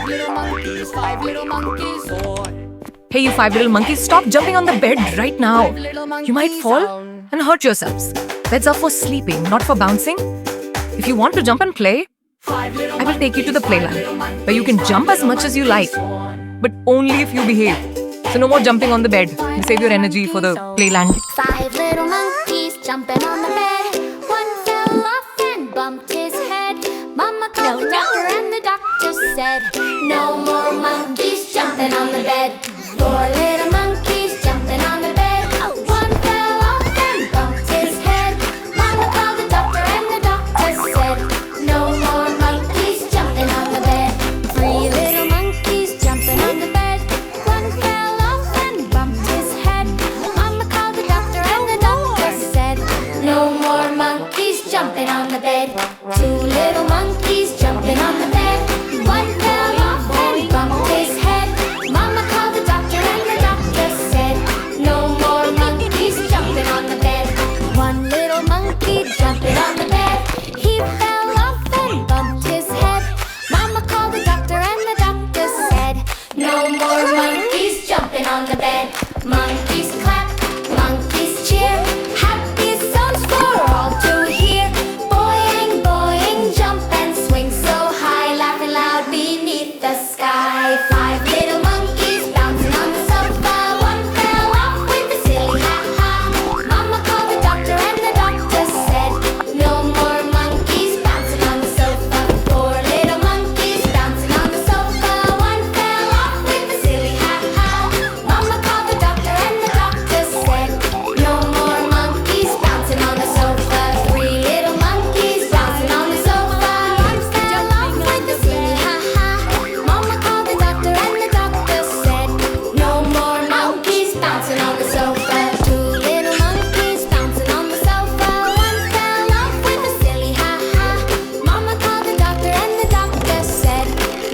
five little monkeys. Hey, you five little monkeys, stop jumping on the bed right now. You might fall and hurt yourselves. Beds are for sleeping, not for bouncing. If you want to jump and play, I will take you to the playland, where you can jump as much as you like, but only if you behave. So no more jumping on the bed. Save your energy for the playland. Five little monkeys jumping on the bed. One fell off and bumped his head. Mama called the doctor and the doctor said, no more monkeys jumping on the bed. Four little monkeys jumping on the bed. One fell off and bumped his head. Mama called the doctor and the doctor said, no more monkeys jumping on the bed. Three little monkeys jumping on the bed. One fell off and bumped his head. Mama called the doctor and the doctor said, no more monkeys jumping on the bed. Two little monkeys jumping on the bed. One fell off and bumped his head. Mama called the doctor and the doctor said, no more monkeys jumping on the bed. One little monkey jumping on the bed. He fell off and bumped his head. Mama called the doctor and the doctor said, no more monkeys jumping on the bed. Monkeys clap, monkeys cheer. Happy songs for all to hear. Boing, boing, jump and swing so high, laughing loud beneath the sky. Five little monkeys bouncing on the sofa. One fell off with a silly ha-ha. Mama called the doctor and the doctor said, no more monkeys bouncing on the sofa. Four little monkeys bouncing on the sofa. One fell off with a silly ha-ha. Mama called the doctor and the doctor said, no more monkeys bouncing on the sofa. Three little monkeys bouncing on the sofa. One fell off with a silly ha-ha. Mama called the doctor and the doctor said, no more monkeys bouncing on the sofa. Two little monkeys bouncing on the sofa. One fell off with a silly ha-ha. Mama called the doctor and the doctor said,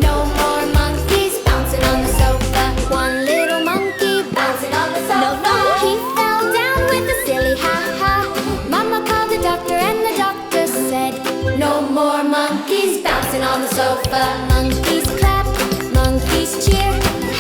no more monkeys bouncing on the sofa. One little monkey bouncing on the sofa. He fell down with a silly ha-ha. Mama called the doctor and the doctor said, no more monkeys bouncing on the sofa. Monkeys clap, monkeys cheer.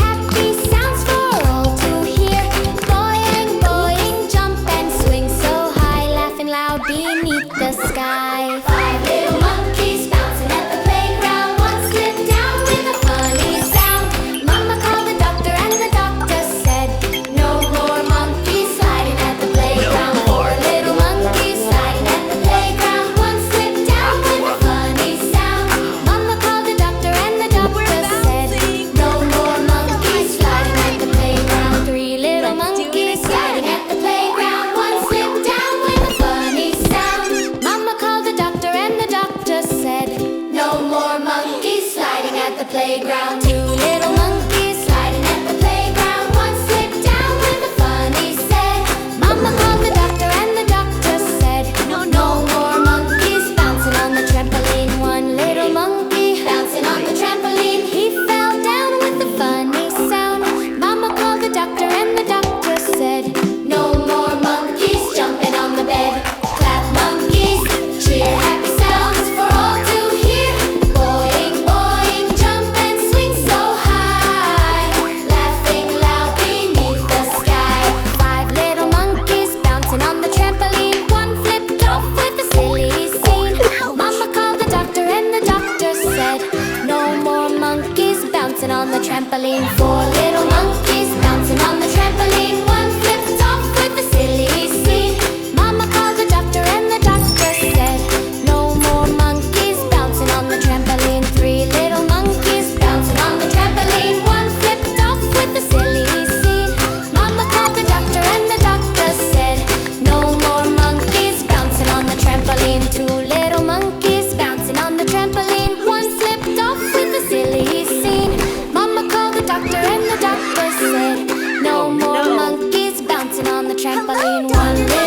Happy sounds for all to hear. Boing, boing, jump and swing so high, laughing loud beneath the sky. Five little monkeys bouncing at the playground. One slipped down with a funny sound. Mama called the doctor and the doctor said, no more monkeys sliding at the playground. Four little monkeys sliding at the playground. One slipped down with a funny sound. Mama called the doctor and the doctor said, no more monkeys sliding at the playground. Three little monkeys sliding at the playground. One slipped down with a funny sound. Mama called the doctor and the doctor said, no more monkeys sliding at the playground. Two little monkeys sliding at the playground. One slipped down with a funny said. Mama called the doctor and the doctor said, no more monkeys bouncing on the trampoline. One little monkey bouncing on the trampoline. He fell down with a funny sound. Mama called the doctor and the doctor said, no more monkeys jumping on the bed. Clap monkeys, cheer, happy sounds for all to hear. Boing, boing, jump and swing so high, laughing loud beneath the sky. Five little monkeys bouncing on the trampoline. One flipped off with a silly scene. Mama called the doctor and the doctor said, no more monkeys bouncing on the trampoline. Four little monkeys bouncing on the trampoline. One flipped off with a silly scene. Mama called the doctor and the doctor said, no more monkeys bouncing on the trampoline. Three little monkeys bouncing on the trampoline. One flipped off with a silly scene. Mama called the doctor and the doctor said, no more monkeys bouncing on the trampoline. Two little monkeys bouncing on the trampoline. One slipped off with a silly scene. Mama called the doctor and the doctor said, no more monkeys bouncing on the trampoline. One little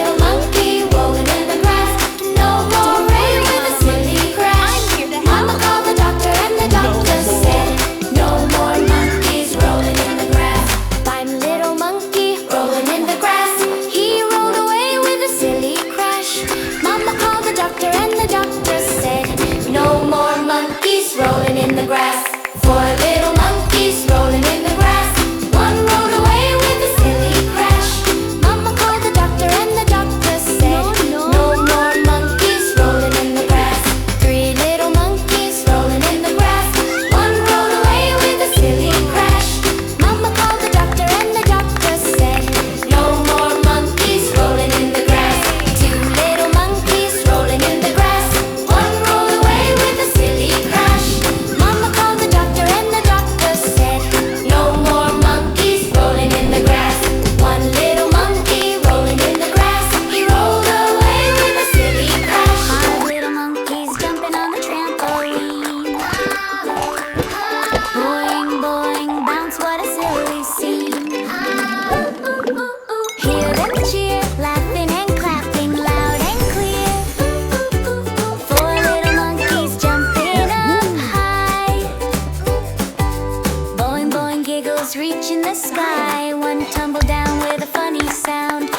monkeys reaching the sky. One tumbled down with a funny sound.